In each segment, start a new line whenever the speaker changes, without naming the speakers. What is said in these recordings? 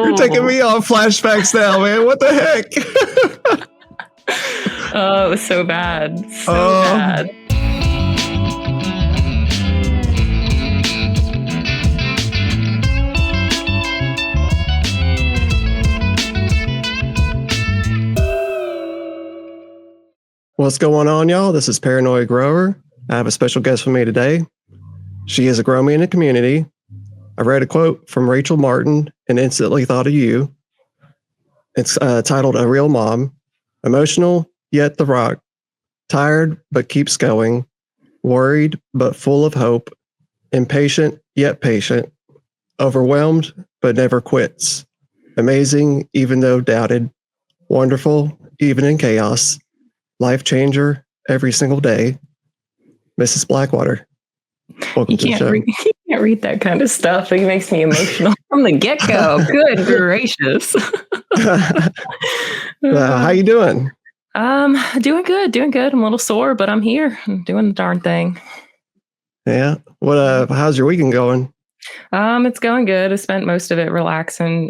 You're taking me on flashbacks now, man. What the heck?
Oh, it was so bad. So bad.
What's going on, y'all? This is Paranoid Grower. I have a special guest with me today. She is a grown me in the community. I read a quote from Rachel Martin and instantly thought of you. It's titled A Real Mom. Emotional, yet the rock. Tired, but keeps going. Worried, but full of hope. Impatient, yet patient. Overwhelmed, but never quits. Amazing, even though doubted. Wonderful, even in chaos. Life changer every single day. Mrs. Blackwater. Welcome to the show.
You can't read that kind of stuff. It makes me emotional from the get-go. Good gracious.
How you doing?
Doing good. I'm a little sore, but I'm here. I'm doing the darn thing.
Yeah. How's your weekend going?
It's going good. I spent most of it relaxing,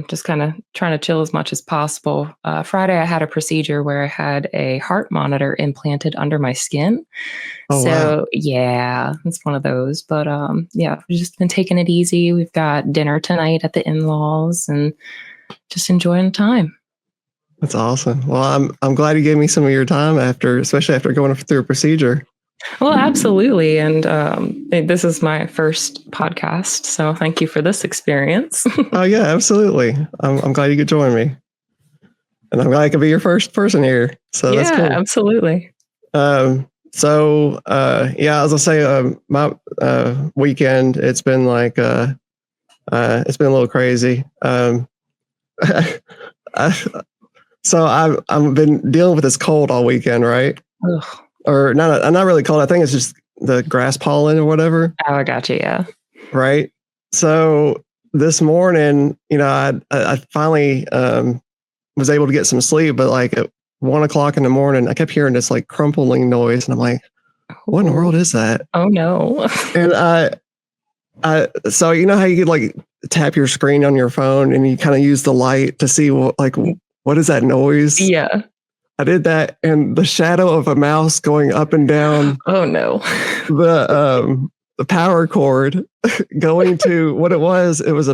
just kind of trying to chill as much as possible. Friday, I had a procedure where I had a heart monitor implanted under my skin.
Oh,
So
wow.
yeah, it's one of those. But yeah, we've just been taking it easy. We've got dinner tonight at the in-laws and just enjoying the time.
That's awesome. Well, I'm glad you gave me some of your time especially after going through a procedure.
Well, absolutely. And this is my first podcast, so thank you for this experience.
Oh yeah, absolutely. I'm glad you could join me, and I'm glad I could be your first person here. So
yeah,
that's cool.
Absolutely.
Yeah, as I say, my weekend it's been like it's been a little crazy. So I've been dealing with this cold all weekend, right?
Ugh.
Or not really cold. I think it's just the grass pollen or whatever.
Oh, I got you. Yeah.
Right. So this morning, I finally was able to get some sleep, but like at 1:00 in the morning, I kept hearing this like crumpling noise, and I'm like, "What in the world is that?"
Oh no!
And so you know how you could like tap your screen on your phone, and you kind of use the light to see what is that noise?
Yeah.
I did that, and the shadow of a mouse going up and down.
Oh no!
The power cord going to what it was. It was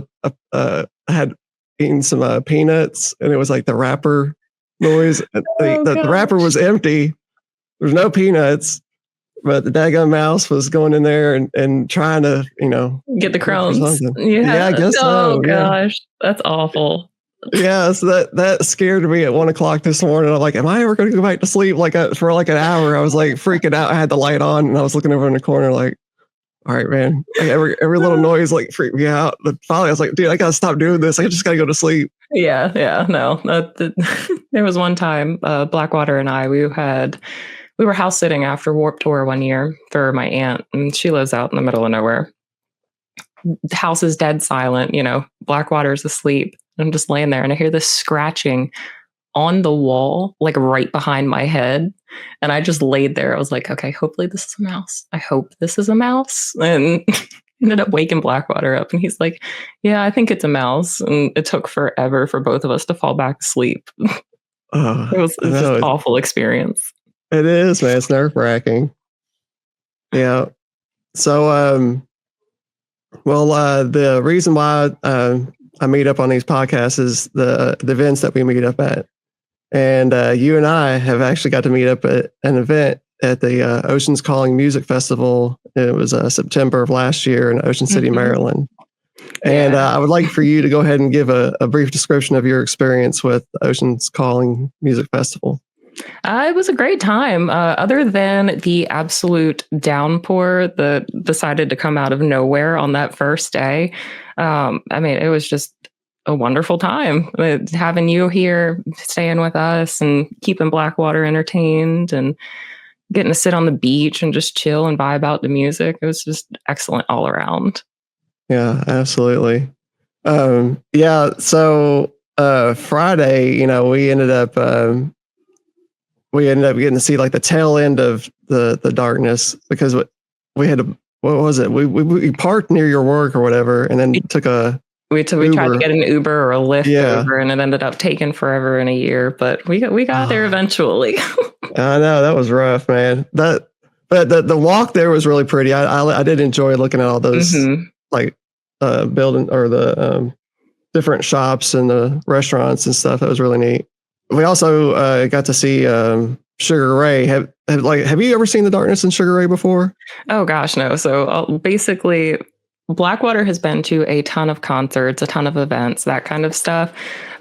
I had eaten some peanuts, and it was like the wrapper noise. The wrapper was empty. There's no peanuts, but the daggone mouse was going in there and trying to
get the crumbs.
Yeah, I guess so.
Oh gosh, that's awful.
Yeah, so that scared me at 1:00 this morning. I'm like, am I ever going to go back to sleep? For like an hour, I was like freaking out. I had the light on, and I was looking over in the corner, like, all right, man. Like every little noise like freaked me out. But finally, I was like, dude, I gotta stop doing this. I just gotta go to sleep.
Yeah. No, there was one time, Blackwater and I, we were house sitting after Warped Tour one year for my aunt, and she lives out in the middle of nowhere. The house is dead silent. Blackwater's asleep. I'm just laying there and I hear this scratching on the wall, like right behind my head. And I just laid there. I was like, okay, hopefully this is a mouse. I hope this is a mouse. And ended up waking Blackwater up. And he's like, yeah, I think it's a mouse. And it took forever for both of us to fall back asleep. It was just an awful experience.
It is, man. It's nerve-wracking. Yeah. So, the reason why I meet up on these podcasts is the events that we meet up at. And you and I have actually got to meet up at an event at the Oceans Calling Music Festival. It was September of last year in Ocean City, Maryland. And I would like for you to go ahead and give a brief description of your experience with Oceans Calling Music Festival.
It was a great time. Other than the absolute downpour that decided to come out of nowhere on that first day, it was just a wonderful time. Having you here, staying with us and keeping Blackwater entertained and getting to sit on the beach and just chill and vibe out the music. It was just excellent all around.
Yeah, absolutely. So Friday, we ended up getting to see like the tail end of the darkness because we had what was it? We parked near your work or whatever, and then took a
We tried to
Uber.
get an Uber or a Lyft
Yeah.
over, and it ended up taking forever and a year, but we got there eventually.
I know that was rough, man. But the walk there was really pretty. I did enjoy looking at all those like building or the different shops and the restaurants and stuff. That was really neat. We also got to see Sugar Ray. Have you ever seen The Darkness in Sugar Ray before?
Oh gosh, no. So basically, Blackwater has been to a ton of concerts, a ton of events, that kind of stuff.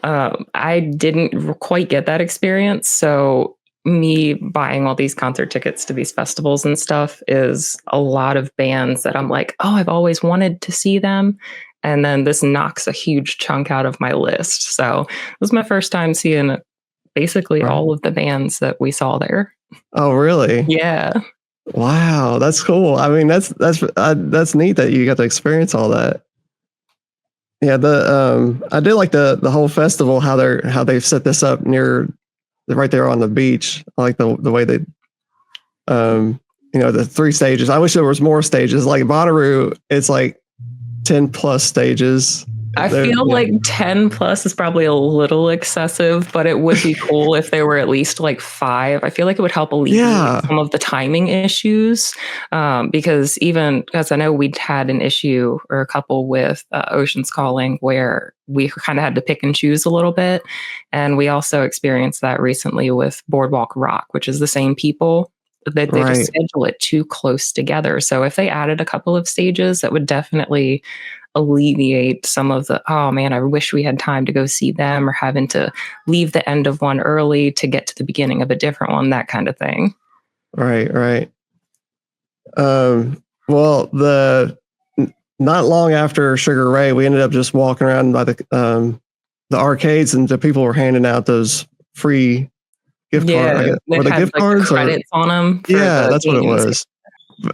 I didn't quite get that experience. So me buying all these concert tickets to these festivals and stuff is a lot of bands that I'm like, oh, I've always wanted to see them. And then this knocks a huge chunk out of my list. So it was my first time seeing basically all of the bands that we saw there.
Oh, really?
Yeah.
Wow, that's cool. I mean, that's neat that you got to experience all that. Yeah, I did like the whole festival, how they've set this up right there on the beach. I like the way they the 3 stages. I wish there was more stages. Like Bonnaroo, it's like 10 plus stages.
I feel like 10 plus is probably a little excessive, but it would be cool if there were at least like 5. I feel like it would help alleviate some of the timing issues. Because I know we'd had an issue or a couple with Ocean's Calling where we kind of had to pick and choose a little bit. And we also experienced that recently with Boardwalk Rock, which is the same people. They just schedule it too close together. So if they added a couple of stages, that would definitely alleviate some of the, oh man, I wish we had time to go see them, or having to leave the end of one early to get to the beginning of a different one, that kind of thing.
Right. Well, not long after Sugar Ray, we ended up just walking around by the arcades, and the people were handing out those free gift cards. Were the gift cards
credits on them?
Yeah, that's what it was.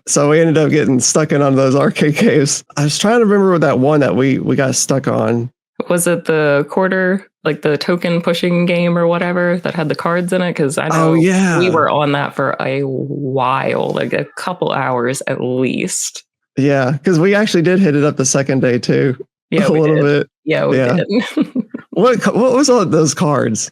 So we ended up getting stuck in on those arcade games. I was trying to remember that one that we got stuck on.
Was it the quarter, like the token pushing game or whatever that had the cards in it? Because I know we were on that for a while, like a couple hours at least. Yeah,
because we actually did hit it up the second day too.
Yeah,
a little bit.
Yeah, we did.
What was all those cards?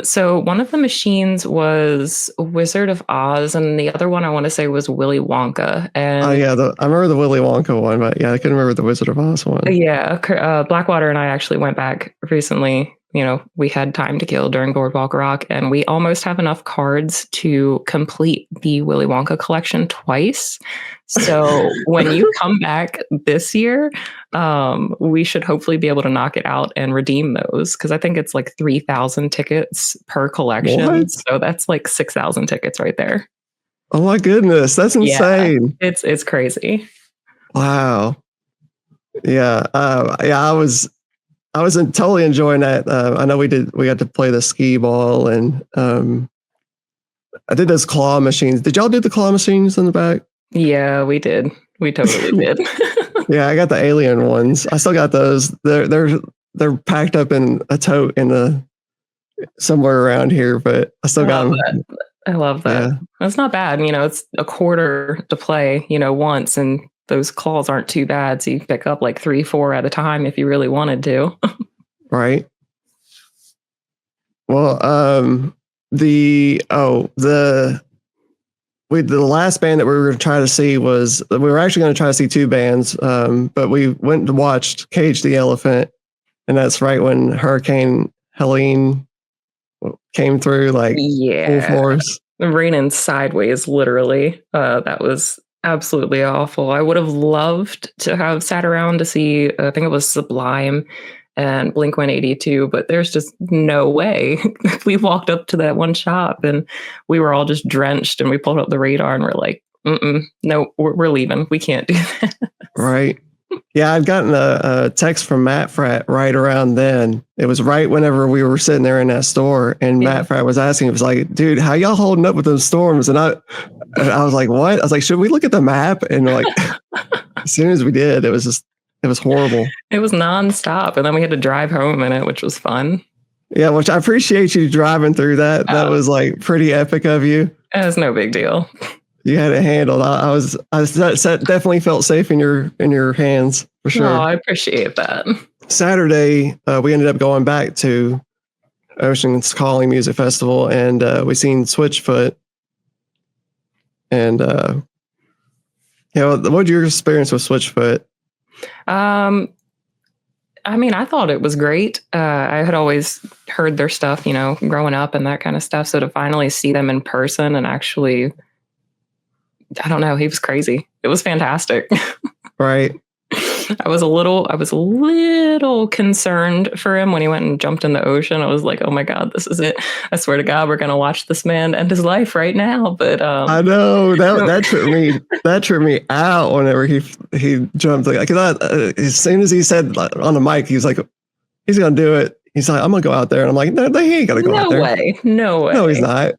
So one of the machines was Wizard of Oz, and the other one I want to say was Willy Wonka. And
I remember the Willy Wonka one, but I couldn't remember the Wizard of Oz one.
Yeah, Blackwater and I actually went back recently. We had time to kill during Boardwalk Rock, and we almost have enough cards to complete the Willy Wonka collection twice. So when you come back this year, we should hopefully be able to knock it out and redeem those, because I think it's like 3,000 tickets per collection. What? So that's like 6,000 tickets right there.
Oh my goodness, that's insane!
Yeah, it's crazy.
Wow. Yeah, I was totally enjoying that. I know we got to play the skee ball, and I did those claw machines. Did y'all do the claw machines in the back?
Yeah, we did. We totally did.
Yeah, I got the alien ones. I still got those. They're packed up in a tote somewhere around here, but I still got them.
I love that. Yeah. That's not bad. It's a quarter to play, once, and those claws aren't too bad. So you pick up like 3-4 at a time if you really wanted to. Right.
Well, the last band that we were going to try to see we were actually going to try to see 2 bands, but we went and watched Cage the Elephant, and that's right when Hurricane Helene came through, like full force.
Raining sideways, literally. That was absolutely awful. I would have loved to have sat around to see, I think it was Sublime and Blink-182, but there's just no way. We walked up to that one shop and we were all just drenched, and we pulled up the radar and we're like, no, we're leaving. We can't do that.
Right. Yeah, I'd gotten a text from Matt Fratt right around then. It was right whenever we were sitting there in that store, and Matt Fratt was asking, it was like, dude, how y'all holding up with those storms? And I was like, what? I was like, should we look at the map? And like, as soon as we did, it was horrible. It
was nonstop. And then we had to drive home in it, which was fun.
Yeah, which I appreciate you driving through that. That was like pretty epic of you.
It was no big deal.
You had it handled. Definitely felt safe in your hands for
Oh,
sure.
I appreciate that.
Saturday, we ended up going back to Ocean's Calling Music Festival, and we seen Switchfoot. And what's your experience with Switchfoot?
I mean, I thought it was great. I had always heard their stuff, growing up and that kind of stuff. So to finally see them in person and actually, I don't know, he was crazy. It was fantastic.
Right.
I was a little concerned for him when he went and jumped in the ocean. I was like, oh my God, this is it. I swear to God, we're going to watch this man end his life right now. But
I know that tripped me out whenever he jumped. Like, as soon as he said on the mic, he was like, he's going to do it. He's like, I'm going to go out there. And I'm like, no, he ain't going to go out there.
No way.
No, he's not.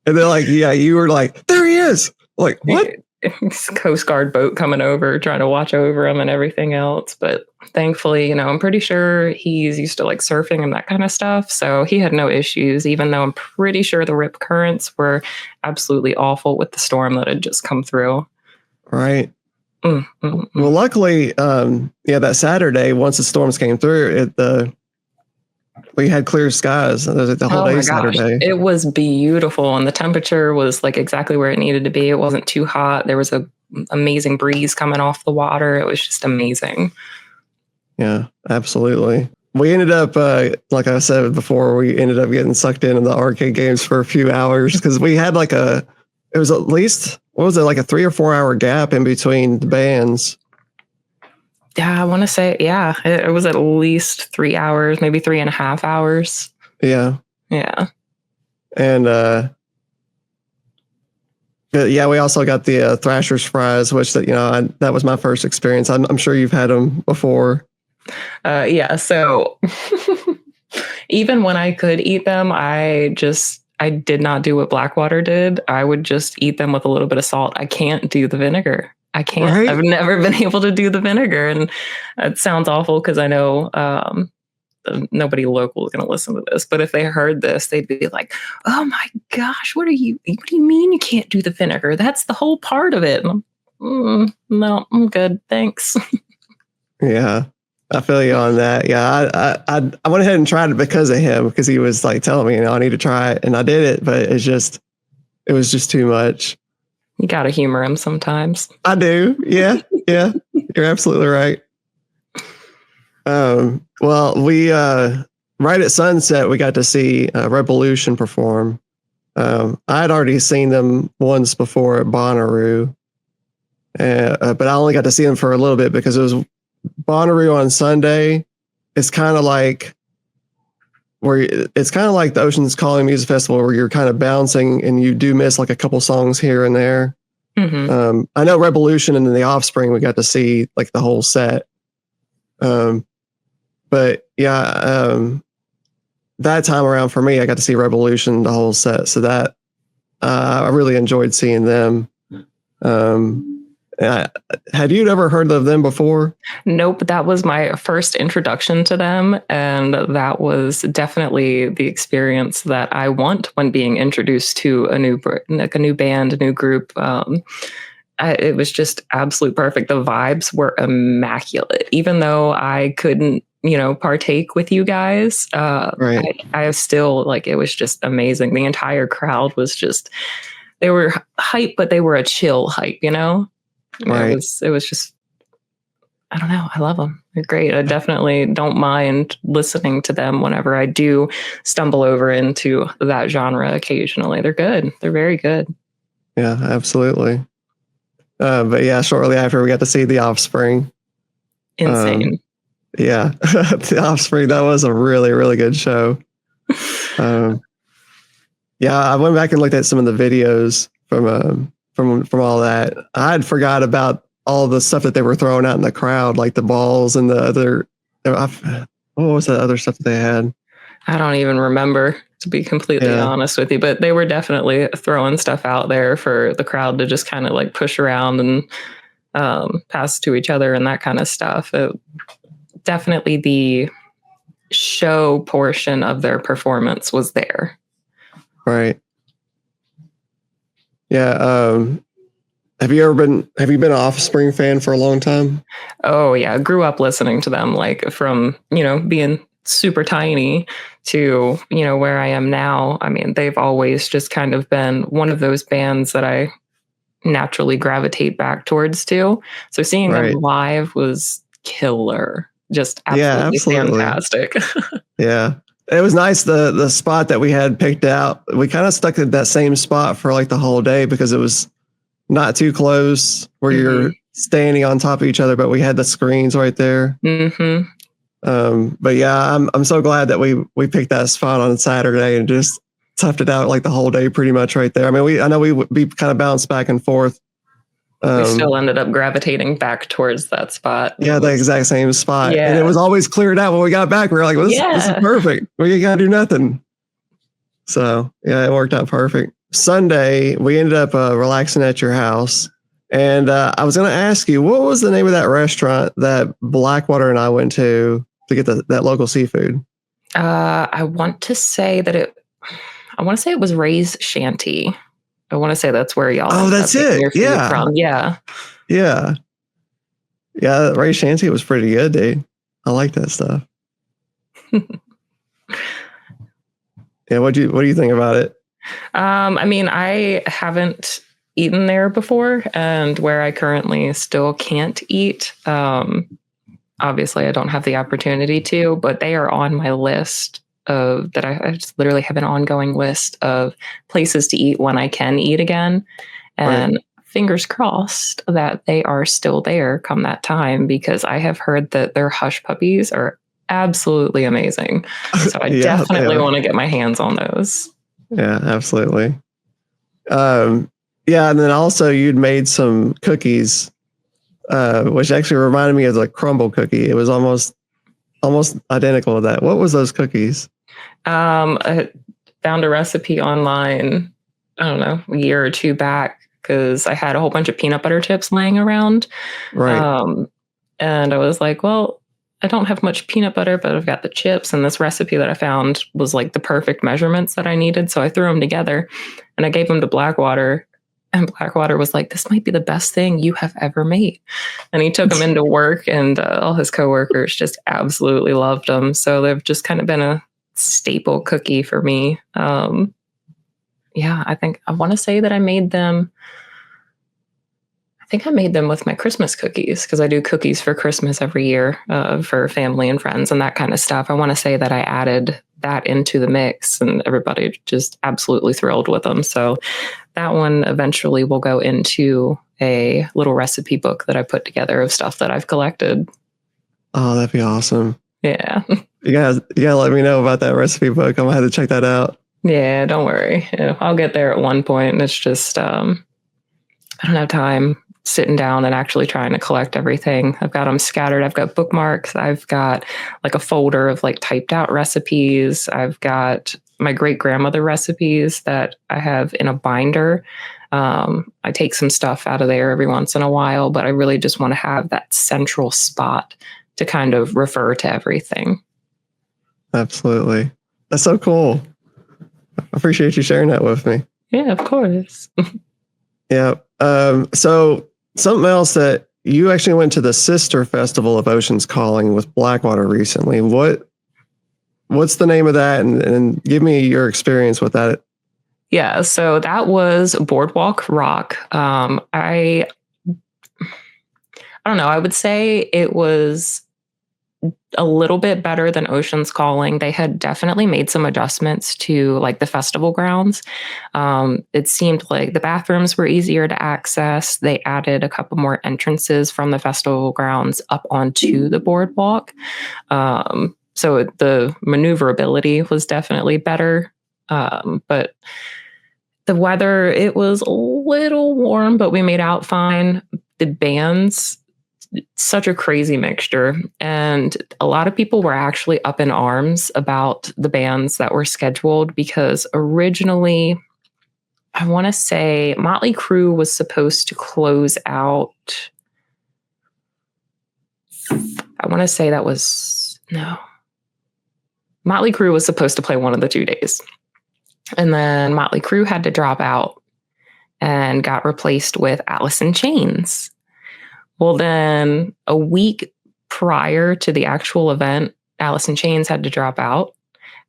And they're like, yeah, you were like, there he is. Like, what?
Coast Guard boat coming over, trying to watch over him and everything else. But thankfully, I'm pretty sure he's used to like surfing and that kind of stuff. So he had no issues, even though I'm pretty sure the rip currents were absolutely awful with the storm that had just come through.
Right. Well, luckily, that Saturday, once the storms came through, we had clear skies the whole day Saturday.
It was beautiful, and the temperature was like exactly where it needed to be. It wasn't too hot. There was a amazing breeze coming off the water. It was just amazing.
Yeah, absolutely. We ended up, like I said before, we ended up getting sucked into the arcade games for a few hours because we had it was at least, like a 3 or 4 hour gap in between the bands.
Yeah, I want to say, it was at least 3 hours, maybe 3.5 hours.
Yeah.
Yeah.
And, we also got the Thrasher's fries, which that was my first experience. I'm sure you've had them before.
Yeah. So even when I could eat them, I did not do what Blackwater did. I would just eat them with a little bit of salt. I can't do the vinegar. I can't. Right? I've never been able to do the vinegar, and it sounds awful because I know nobody local is going to listen to this. But if they heard this, they'd be like, "Oh my gosh, what do you mean you can't do the vinegar? That's the whole part of it." No, I'm good, thanks.
Yeah, I feel you on that. Yeah, I went ahead and tried it because of him, because he was like telling me, I need to try it, and I did it, but it was just too much.
You got to humor him sometimes.
I do. Yeah. Yeah. You're absolutely right. Well, we, right at sunset, we got to see Revolution perform. I had already seen them once before at Bonnaroo, but I only got to see them for a little bit because it was Bonnaroo on Sunday. It's kind of like the Ocean's Calling Music Festival, where you're kind of bouncing and you do miss like a couple songs here and there. Mm-hmm. I know Revolution and then The Offspring, we got to see like the whole set. But yeah, that time around for me, I got to see Revolution the whole set. So that I really enjoyed seeing them. Had you ever heard of them before?
Nope, that was my first introduction to them, and that was definitely the experience that I want when being introduced to a new band, a new group. It was just absolute perfect. The vibes were immaculate, even though I couldn't, partake with you guys. Right. I still it was just amazing. The entire crowd was just, they were hype, but they were a chill hype, Right. It was just, I don't know. I love them. They're great. I definitely don't mind listening to them whenever I do stumble over into that genre occasionally. They're good. They're very good.
Yeah, absolutely. But yeah, shortly after we got to see The Offspring.
Insane.
Yeah, The Offspring. That was a really, really good show. Yeah, I went back and looked at some of the videos from all that. I had forgot about all the stuff that they were throwing out in the crowd, like the balls and the other. What was the other stuff that they had?
I don't even remember, to be completely honest with you, but they were definitely throwing stuff out there for the crowd to just kind of push around and pass to each other and that kind of stuff. Definitely the show portion of their performance was there.
Right. Yeah. Have you been an Offspring fan for a long time?
Oh yeah, grew up listening to them, like from, being super tiny to, where I am now. I mean, they've always just kind of been one of those bands that I naturally gravitate back towards too. So seeing them
Right.
live was killer. Just
Yeah,
absolutely
absolutely.
fantastic.
Yeah. It was nice the spot that we had picked out. We kind of stuck at that same spot for like the whole day because it was not too close where
hmm
you're standing on top of each other, but we had the screens right there.
hmm
But yeah, I'm so glad that we picked that spot on Saturday and just toughed it out like the whole day pretty much right there. I mean, I know we kind of bounced back and forth.
We still ended up gravitating back towards that spot.
Yeah, the exact same spot. And it
Yeah.
was always cleared out when we got back. We were like, well, this is
Yeah.
perfect. We got to do nothing. So yeah, it worked out perfect. Sunday, we ended up relaxing at your house. And I was going to ask you, what was the name of that restaurant that Blackwater and I went to get that local seafood?
I want to say it was Ray's Shanty. I want to say that's where y'all
Oh,
ended up
that's
getting
it.
your food
Yeah.
from. Yeah.
Yeah. Yeah. Ray Shanty was pretty good, dude. I like that stuff. Yeah. What do you think about it?
I mean, I haven't eaten there before, and where I currently still can't eat. Obviously, I don't have the opportunity to, but they are on my list of that. I just literally have an ongoing list of places to eat when I can eat again, and fingers crossed that they are still there come that time because I have heard that their hush puppies are absolutely amazing. So I
Yeah,
definitely want to get my hands on those.
Yeah, absolutely. Yeah, and then also you'd made some cookies, which actually reminded me of the crumble cookie. It was almost identical to that. What was those cookies?
I found a recipe online, I don't know, a year or two back because I had a whole bunch of peanut butter chips laying around.
Right.
And I was like, well, I don't have much peanut butter, but I've got the chips. And this recipe that I found was like the perfect measurements that I needed. So I threw them together and I gave them to Blackwater. And Blackwater was like, this might be the best thing you have ever made. And he took them into work, and all his coworkers just absolutely loved them. So they've just kind of been a staple cookie for me. Yeah, I want to say that I made them. I think I made them with my Christmas cookies because I do cookies for Christmas every year for family and friends and that kind of stuff. I want to say that I added that into the mix and everybody just absolutely thrilled with them. So that one eventually will go into a little recipe book that I put together of stuff that I've collected.
Oh, that'd be awesome.
Yeah.
You gotta let me know about that recipe book. I'm gonna have to check that out.
Yeah, don't worry. I'll get there at one point. It's just I don't have time sitting down and actually trying to collect everything. I've got them scattered. I've got bookmarks. I've got like a folder of like typed out recipes. I've got my great grandmother recipes that I have in a binder. I take some stuff out of there every once in a while, but I really just want to have that central spot to kind of refer to everything.
Absolutely. That's so cool. I appreciate you sharing that with me.
Yeah, of course.
Yeah. So something else that you actually went to the sister festival of Oceans Calling with Blackwater recently. What's the name of that? And give me your experience with that.
Yeah, so that was Boardwalk Rock. I don't know. I would say it was a little bit better than Ocean's Calling. They had definitely made some adjustments to like the festival grounds. It seemed like the bathrooms were easier to access. They added a couple more entrances from the festival grounds up onto the boardwalk. So the maneuverability was definitely better. But the weather, it was a little warm, but we made out fine. The bands, such a crazy mixture. And a lot of people were actually up in arms about the bands that were scheduled because originally, I want to say Motley Crue was supposed to close out. I want to say that was, no. Motley Crue was supposed to play one of the 2 days. And then Motley Crue had to drop out. and got replaced with Alice in Chains. Well, then a week prior to the actual event, Alice in Chains had to drop out.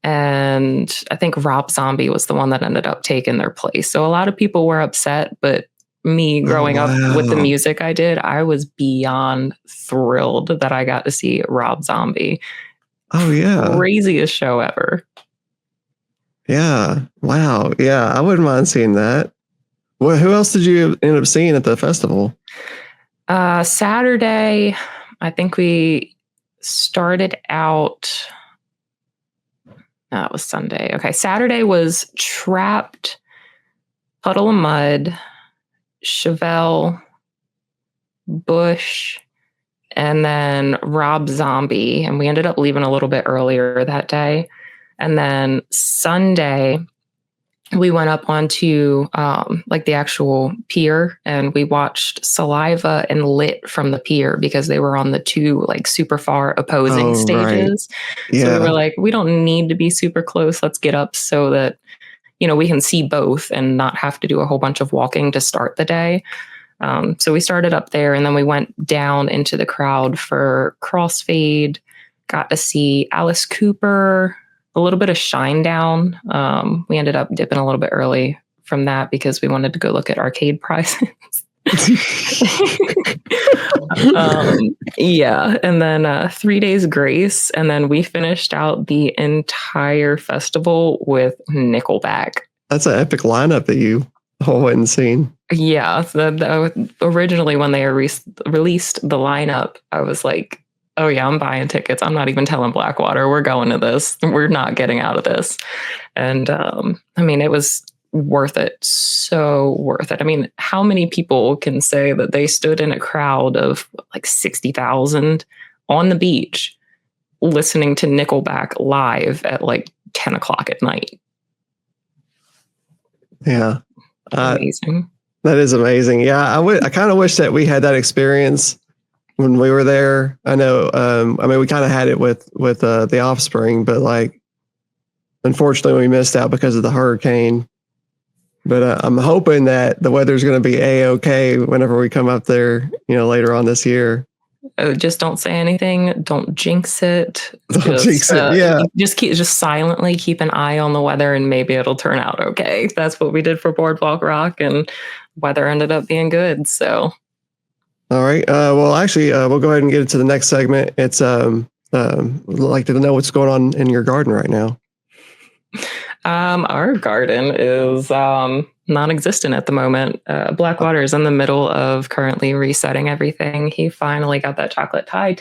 And I think Rob Zombie was the one that ended up taking their place. So a lot of people were upset, but me growing up with the music I did, I was beyond thrilled that I got to see Rob Zombie.
Oh, yeah.
Craziest show ever.
Yeah. Wow. Yeah. I wouldn't mind seeing that. Well, who else did you end up seeing at the festival?
Saturday, I think we started out. No, it was Sunday. Okay. Saturday was Trapped, Puddle of Mud, Chevelle, Bush, and then Rob Zombie. And we ended up leaving a little bit earlier that day. And then Sunday, we went up onto like the actual pier, and we watched Saliva and Lit from the pier because they were on the two like super far opposing stages.
Right. Yeah.
So we were like, we don't need to be super close. Let's get up so that, you know, we can see both and not have to do a whole bunch of walking to start the day. So we started up there, and then we went down into the crowd for Crossfade, got to see Alice Cooper, a little bit of Shinedown. We ended up dipping a little bit early from that because we wanted to go look at arcade prizes. Yeah. And then 3 Days Grace. And then we finished out the entire festival with Nickelback.
That's an epic lineup that you all went and seen.
Yeah. So originally, when they released the lineup, I was like, oh yeah, I'm buying tickets. I'm not even telling Blackwater. We're going to this. We're not getting out of this. And I mean, it was worth it. So worth it. I mean, how many people can say that they stood in a crowd of like 60,000 on the beach listening to Nickelback live at like 10 o'clock at night?
Yeah.
Amazing.
That is amazing. Yeah. I kind of wish that we had that experience when we were there. I know, I mean, we kind of had it with the Offspring, but like, unfortunately we missed out because of the hurricane. But I'm hoping that the weather's going to be A-okay whenever we come up there, you know, later on this year.
Oh, just don't say anything. Don't jinx it.
Yeah.
Just silently keep an eye on the weather, and maybe it'll turn out okay. That's what we did for Boardwalk Rock, and weather ended up being good. So.
All right. Well, actually, we'll go ahead and get into the next segment. It's I'd like to know what's going on in your garden right now.
Our garden is non-existent at the moment. Blackwater is in the middle of currently resetting everything. He finally got that chocolate tie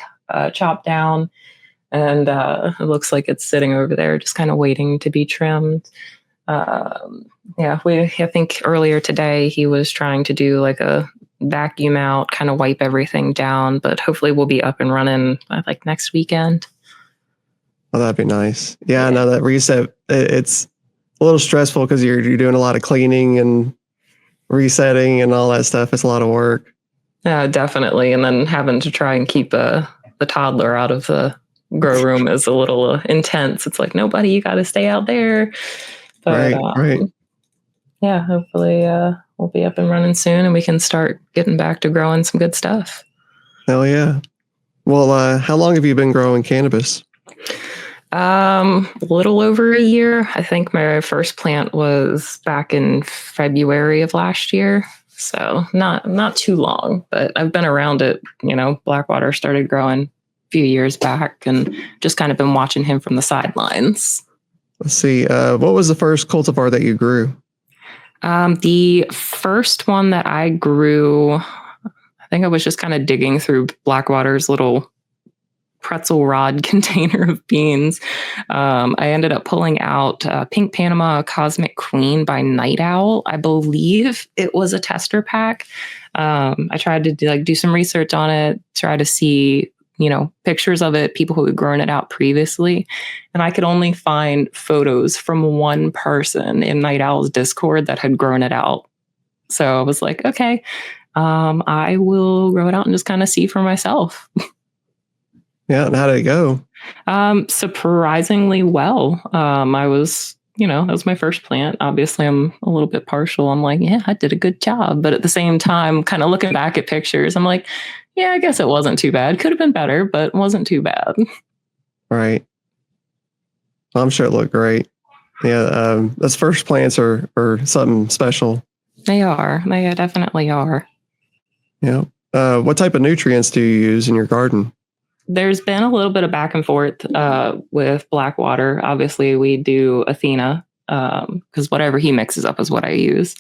chopped down, and it looks like it's sitting over there just kind of waiting to be trimmed. Yeah, I think earlier today he was trying to do like a vacuum out, kind of wipe everything down, but hopefully we'll be up and running like next weekend.
Oh, that'd be nice. Yeah, I know that reset, it's a little stressful because you're doing a lot of cleaning and resetting and all that stuff. It's a lot of work.
Yeah, definitely. And then having to try and keep the toddler out of the grow room is a little intense. It's like, nobody, you got to stay out there. But,
right.
Yeah, hopefully we'll be up and running soon, and we can start getting back to growing some good stuff.
Hell yeah. Well, how long have you been growing cannabis?
A little over a year. I think my first plant was back in February of last year. So not too long, but I've been around it. You know, Blackwater started growing a few years back, and just kind of been watching him from the sidelines.
Let's see. What was the first cultivar that you grew?
The first one that I grew, I think I was just kind of digging through Blackwater's little pretzel rod container of beans. I ended up pulling out Pink Panama Cosmic Queen by Night Owl. I believe it was a tester pack. I tried to do some research on it, try to see, you know, pictures of it, people who had grown it out previously. And I could only find photos from one person in Night Owl's Discord that had grown it out. So I was like, okay, I will grow it out and just kind of see for myself.
Yeah, and how did it go?
Surprisingly well. I was that was my first plant. Obviously, I'm a little bit partial. I'm like, yeah, I did a good job. But at the same time, kind of looking back at pictures, I'm like, yeah, I guess it wasn't too bad. Could have been better, but it wasn't too bad.
Right. I'm sure it looked great. Yeah, those first plants are something special.
They are. They definitely are.
Yeah. What type of nutrients do you use in your garden?
There's been a little bit of back and forth with Blackwater. Obviously, we do Athena because whatever he mixes up is what I use.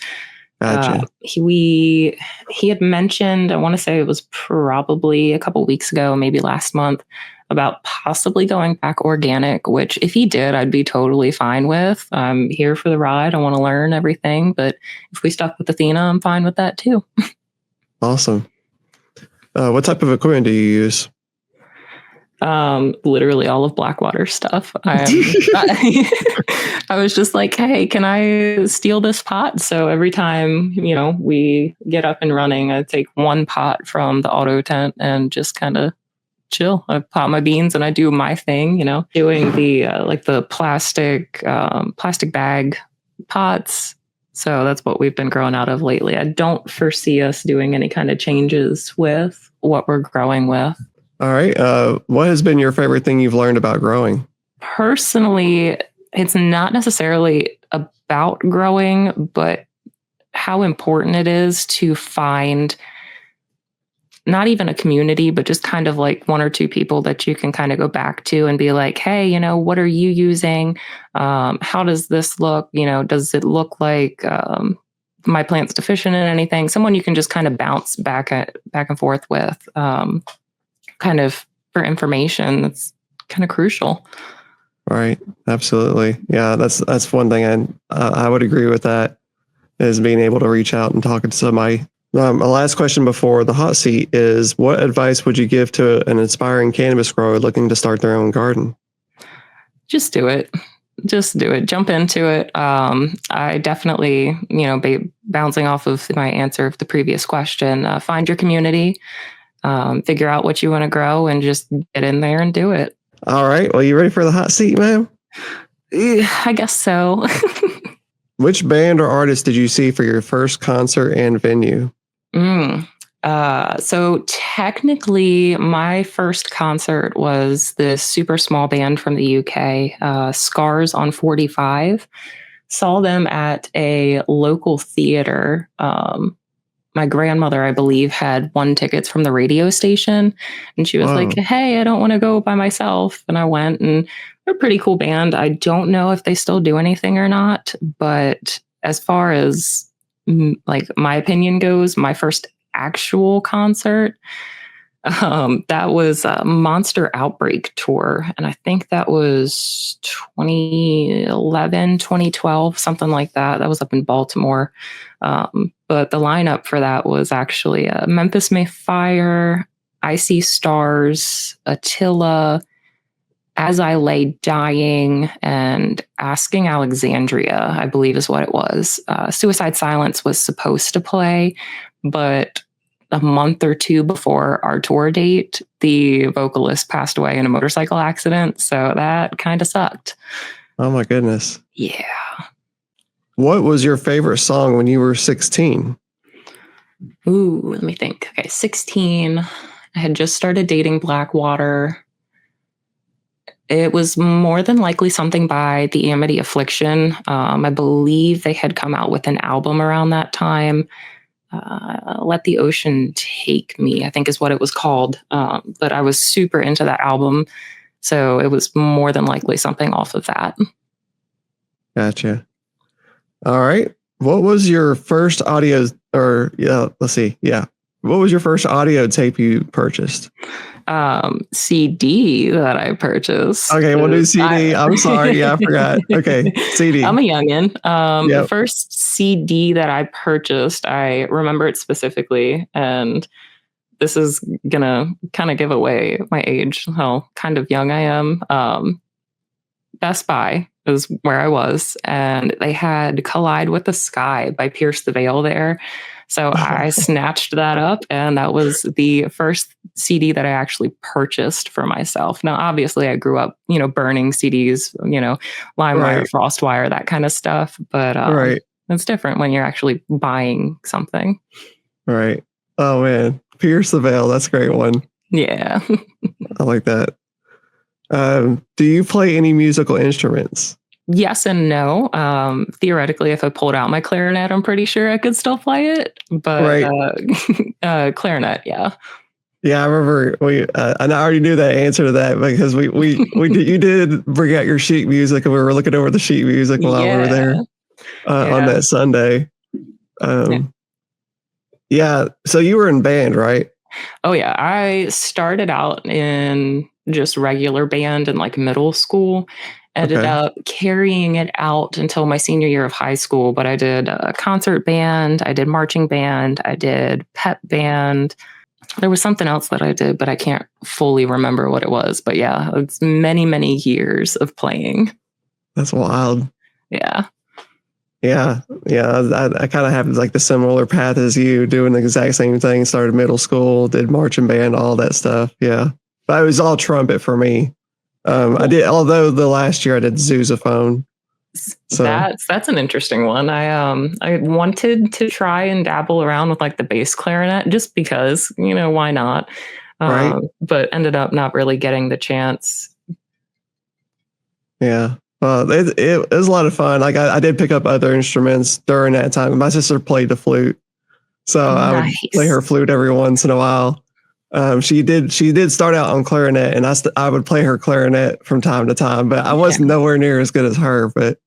Gotcha.
He had mentioned, I want to say it was probably a couple weeks ago, maybe last month, about possibly going back organic, which if he did, I'd be totally fine with. I'm here for the ride. I want to learn everything. But if we stuck with Athena, I'm fine with that too.
Awesome. What type of equipment do you use?
Literally all of Blackwater stuff. I was just like, hey, can I steal this pot? So every time, we get up and running, I take one pot from the auto tent and just kind of chill. I pop my beans and I do my thing, doing the like the plastic bag pots. So that's what we've been growing out of lately. I don't foresee us doing any kind of changes with what we're growing with.
All right. What has been your favorite thing you've learned about growing?
Personally, it's not necessarily about growing, but how important it is to find not even a community, but just kind of like one or two people that you can kind of go back to and be like, hey, what are you using? How does this look? Does it look like my plant's deficient in anything? Someone you can just kind of bounce back and forth with, kind of for information. That's kind of crucial.
Right. Absolutely. Yeah. That's one thing I would agree with, that is being able to reach out and talk to somebody. My last question before the hot seat is, what advice would you give to an aspiring cannabis grower looking to start their own garden?
Just do it. Just do it. Jump into it. I definitely, bouncing off of my answer of the previous question, find your community, figure out what you want to grow, and just get in there and do it.
All right. Well, you ready for the hot seat, ma'am?
I guess so.
Which band or artist did you see for your first concert and venue?
So technically, my first concert was this super small band from the UK, Scars on 45. Saw them at a local theater. My grandmother, I believe, had won tickets from the radio station, and she was like, hey, I don't want to go by myself. And I went, and they're a pretty cool band. I don't know if they still do anything or not, but as far as like my opinion goes, my first actual concert, that was a Monster Outbreak tour. And I think that was 2011, 2012, something like that. That was up in Baltimore. But the lineup for that was actually Memphis May Fire, Icy Stars, Attila, As I Lay Dying, and Asking Alexandria, I believe is what it was. Suicide Silence was supposed to play, but a month or two before our tour date, the vocalist passed away in a motorcycle accident. So that kind of sucked.
Oh my goodness.
Yeah.
What was your favorite song when you were 16?
Ooh, let me think. Okay, 16. I had just started dating Blackwater. It was more than likely something by the Amity Affliction. I believe they had come out with an album around that time. Let the Ocean Take Me, I think is what it was called. But I was super into that album. So it was more than likely something off of that.
Gotcha. All right. What was your first audio What was your first audio tape you purchased?
CD that I purchased.
Okay, we'll do CD. I'm sorry. Yeah, I forgot. Okay, CD.
I'm a youngin'. The first CD that I purchased, I remember it specifically, and this is gonna kind of give away my age, how kind of young I am. Best Buy is where I was, and they had Collide with the Sky by Pierce the Veil there. So I snatched that up, and that was the first CD that I actually purchased for myself. Now, obviously, I grew up, burning CDs, LimeWire,
Right.
FrostWire, that kind of stuff. But
Right.
it's different when you're actually buying something.
Right. Oh man, Pierce the Veil. That's a great one.
Yeah.
I like that. Do you play any musical instruments?
Yes and no. Theoretically, if I pulled out my clarinet, I'm pretty sure I could still play it. But
Right.
clarinet, yeah.
Yeah, I remember and I already knew that answer to that because you did bring out your sheet music and we were looking over the sheet music while we were there on
Yeah.
that Sunday.
Yeah.
Yeah. So you were in band, right?
Oh yeah. I started out in just regular band in like middle school. Ended
Okay.
up carrying it out until my senior year of high school. But I did a concert band, I did marching band, I did pep band. There was something else that I did, but I can't fully remember what it was. But yeah, it's many, many years of playing.
That's wild.
Yeah.
Yeah. Yeah. I kind of have like the similar path as you, doing the exact same thing. Started middle school, did marching band, all that stuff. Yeah. But it was all trumpet for me. I did, although the last year I did sousaphone. So
That's an interesting one. I wanted to try and dabble around with like the bass clarinet just because, why not?
right.
But ended up not really getting the chance.
Yeah. Well, it was a lot of fun. Like I did pick up other instruments during that time. My sister played the flute, so I would play her flute every once in a while. She did start out on clarinet, and I would play her clarinet from time to time, but I wasn't nowhere near as good as her. But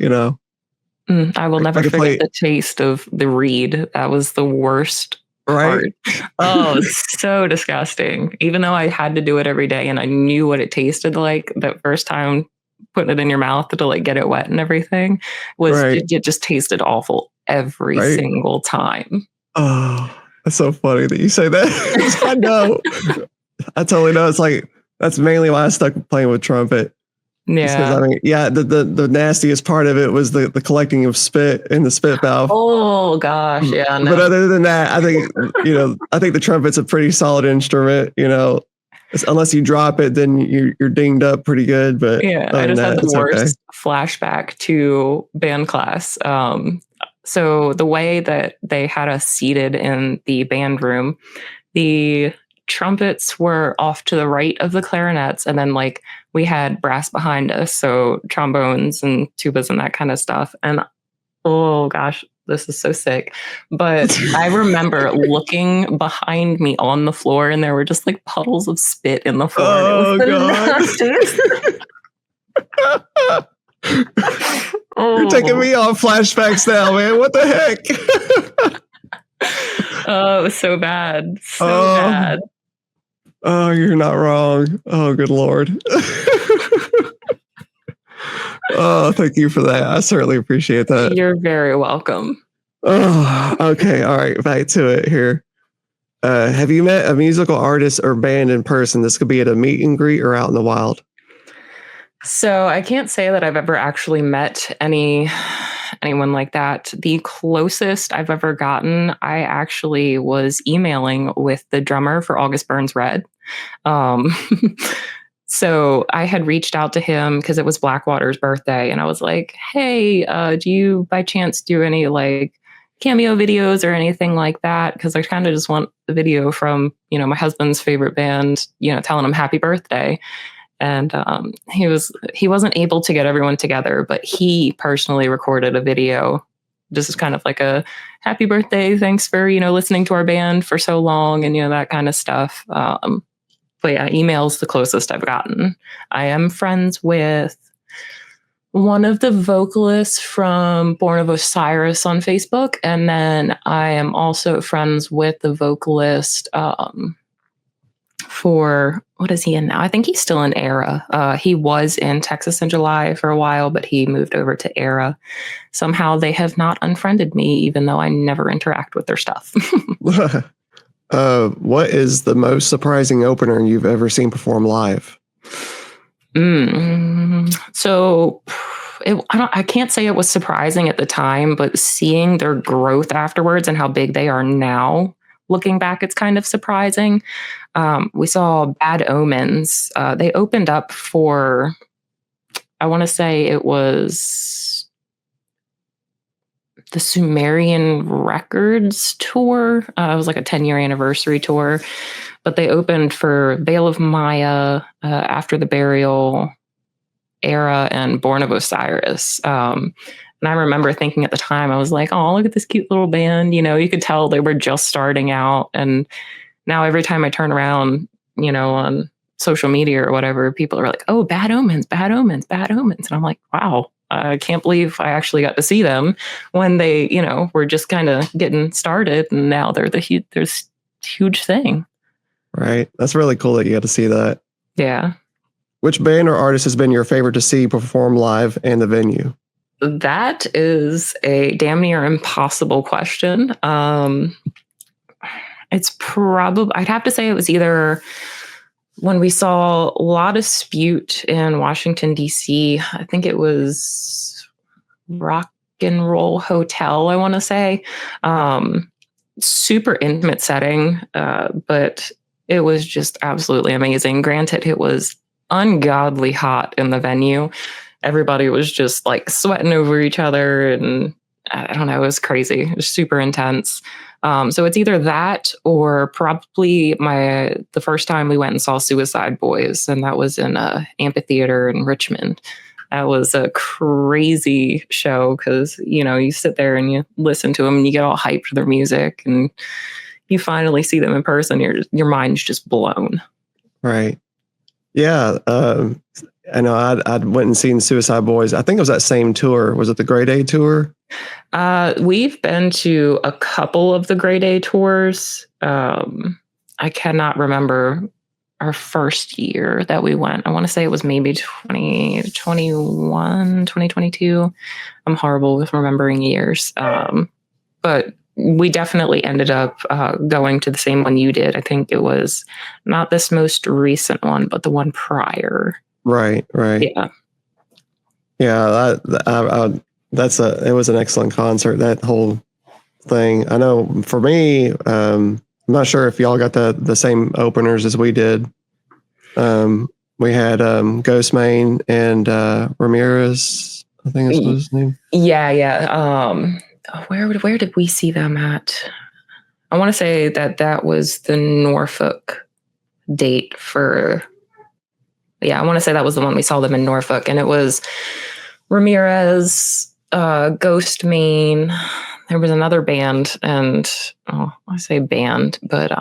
I will never forget the taste of the reed. That was the worst part. Oh, so disgusting. Even though I had to do it every day and I knew what it tasted like, that first time putting it in your mouth to like get it wet and everything it just tasted awful every single time.
Oh, that's so funny that you say that. I know. I totally know. It's like, that's mainly why I stuck playing with trumpet.
Yeah.
Because the nastiest part of it was the collecting of spit in the spit valve.
Oh gosh, yeah. No.
But other than that, I think I think the trumpet's a pretty solid instrument. Unless you drop it, then you're dinged up pretty good. But
yeah, I just had the worst flashback to band class. So the way that they had us seated in the band room, the trumpets were off to the right of the clarinets, and then like we had brass behind us, so trombones and tubas and that kind of stuff. And oh gosh, this is so sick. But I remember looking behind me on the floor, and there were just like puddles of spit in the floor.
Oh God. You're taking me on flashbacks now, man. What the heck?
Oh, it was so bad. So bad.
Oh, you're not wrong. Oh, good Lord. Oh, thank you for that. I certainly appreciate that.
You're very welcome.
Oh, okay. All right. Back to it here. Have you met a musical artist or band in person? This could be at a meet and greet or out in the wild.
So I can't say that I've ever actually met anyone like that. The closest I've ever gotten, I actually was emailing with the drummer for August Burns Red. So I had reached out to him because it was Blackwater's birthday, and I was like, "Hey, do you by chance do any like cameo videos or anything like that? Because I kind of just want the video from my husband's favorite band, telling him happy birthday." And he wasn't able to get everyone together, but he personally recorded a video. This is kind of like a happy birthday, thanks for listening to our band for so long, and that kind of stuff. But yeah, email's the closest I've gotten. I am friends with one of the vocalists from Born of Osiris on Facebook, and then I am also friends with the vocalist for, what is he in now? I think he's still in Era. He was in Texas in July for a while, but he moved over to Era. Somehow they have not unfriended me, even though I never interact with their stuff.
What is the most surprising opener you've ever seen perform live?
So I can't say it was surprising at the time, but seeing their growth afterwards and how big they are now, looking back, it's kind of surprising. We saw Bad Omens. They opened up for, I want to say it was the Sumerian Records tour. It was like a 10-year anniversary tour, but they opened for Veil of Maya, After the Burial, Era, and Born of Osiris. And I remember thinking at the time, I was like, oh, look at this cute little band. You know, you could tell they were just starting out. And now every time I turn around, you know, on social media or whatever, people are like, oh, Bad Omens, Bad Omens, Bad Omens. And I'm like, wow, I can't believe I actually got to see them when they, you know, were just kind of getting started. And now they're there's huge thing.
Right. That's really cool that you got to see that.
Yeah.
Which band or artist has been your favorite to see perform live and the venue?
That is a damn near impossible question. It's probably, I'd have to say it was either when we saw La Dispute in Washington, D.C., I think it was Rock and Roll Hotel, I want to say. Super intimate setting, but it was just absolutely amazing. Granted, it was ungodly hot in the venue. Everybody was just like sweating over each other, and I don't know, it was crazy. It was super intense. So it's either that or probably the first time we went and saw Suicide Boys, and that was in a amphitheater in Richmond. That was a crazy show because, you know, you sit there and you listen to them and you get all hyped for their music, and you finally see them in person. Your mind's just blown.
Right. Yeah. I know I went and seen Suicide Boys. I think it was that same tour. Was it the Grey Day tour?
We've been to a couple of the Grey Day tours. I cannot remember our first year that we went. I want to say it was maybe 2021, 2022. I'm horrible with remembering years. But we definitely ended up going to the same one you did. I think it was not this most recent one, but the one prior.
Right.
Yeah.
Yeah. It was an excellent concert, that whole thing. I know for me, I'm not sure if y'all got the same openers as we did. We had Ghostmane and Ramirez, I think that's what his name.
Yeah. Where did we see them at? I want to say that was the Norfolk date for. Yeah, I want to say that was the one we saw them in Norfolk, and it was Ramirez, Ghostmane. There was another band, and I say band, but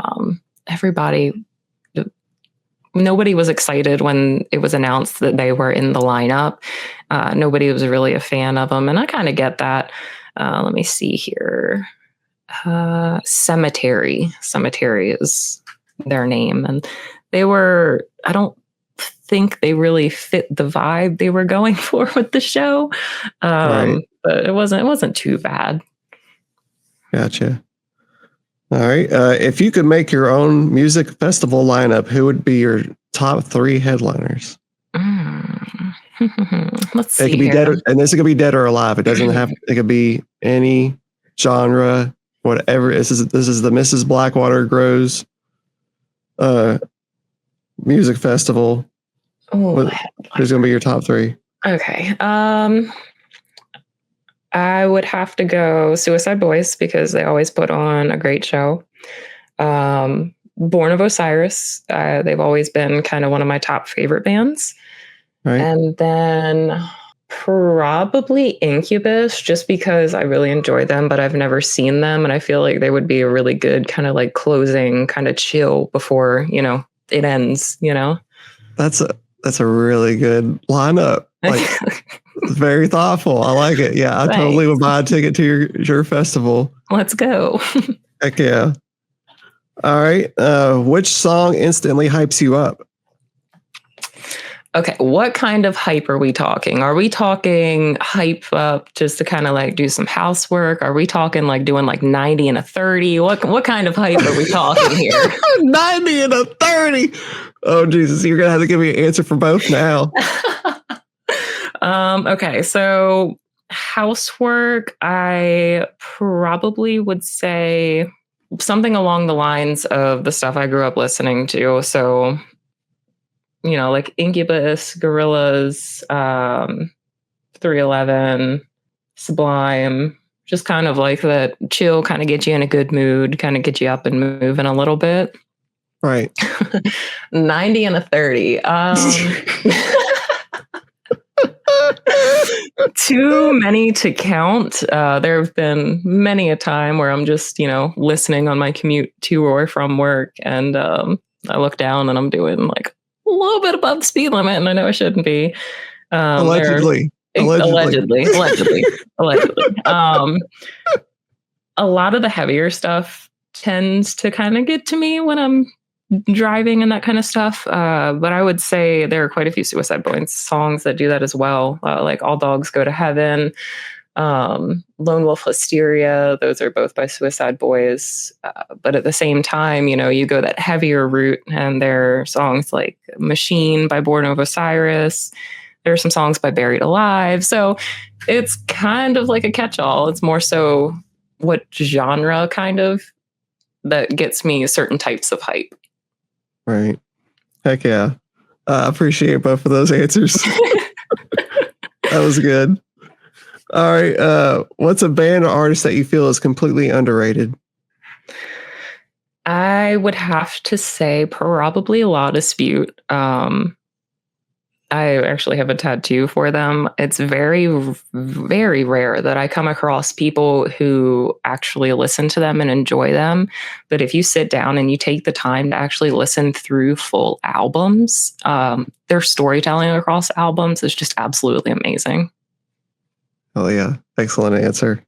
nobody was excited when it was announced that they were in the lineup. Nobody was really a fan of them, and I kind of get that. Let me see here. Cemetery is their name, and they were. I don't think they really fit the vibe they were going for with the show,
Right.
but it wasn't too bad.
Gotcha. All right. If you could make your own music festival lineup, who would be your top 3 headliners?
Let's see.
It could be dead, and this could be dead or alive. It doesn't have. It could be any genre, whatever. This is the Mrs. Blackwater Grows music festival.
Oh,
who's going to be your top 3?
Okay. I would have to go Suicide Boys because they always put on a great show. Born of Osiris. They've always been kind of one of my top favorite bands.
Right.
And then probably Incubus, just because I really enjoy them, but I've never seen them. And I feel like they would be a really good kind of like closing kind of chill before, you know, it ends, you know?
That's a really good lineup. Like, very thoughtful. I like it. Yeah, I totally would buy a ticket to your festival.
Let's go.
Heck yeah. All right. Which song instantly hypes you up?
Okay, what kind of hype are we talking? Are we talking hype up just to kind of like do some housework? Are we talking like doing like 90 and a 30? What kind of hype are we talking here?
90 and a 30. Oh, Jesus. You're going to have to give me an answer for both now.
Okay, so housework, I probably would say something along the lines of the stuff I grew up listening to. So, like Incubus, Gorillaz, 311, Sublime, just kind of like that chill, kind of get you in a good mood, kind of get you up and moving a little bit.
Right.
90 and a 30. Too many to count. There have been many a time where I'm just, listening on my commute to or from work, and I look down and I'm doing like a little bit above the speed limit, and I know I shouldn't be.
Allegedly.
Allegedly. A lot of the heavier stuff tends to kind of get to me when I'm driving and that kind of stuff. But I would say there are quite a few Suicide Boys songs that do that as well. Like All Dogs Go to Heaven, Lone Wolf Hysteria. Those are both by Suicide Boys. But at the same time, you go that heavier route, and there are songs like Machine by Born of Osiris. There are some songs by Buried Alive. So it's kind of like a catch-all. It's more so what genre kind of that gets me certain types of hype.
Right. Heck yeah. I appreciate both of those answers. That was good. All right. What's a band or artist that you feel is completely underrated?
I would have to say probably Law Dispute. I actually have a tattoo for them. It's very, very rare that I come across people who actually listen to them and enjoy them. But if you sit down and you take the time to actually listen through full albums, their storytelling across albums is just absolutely amazing.
Oh, yeah. Excellent answer.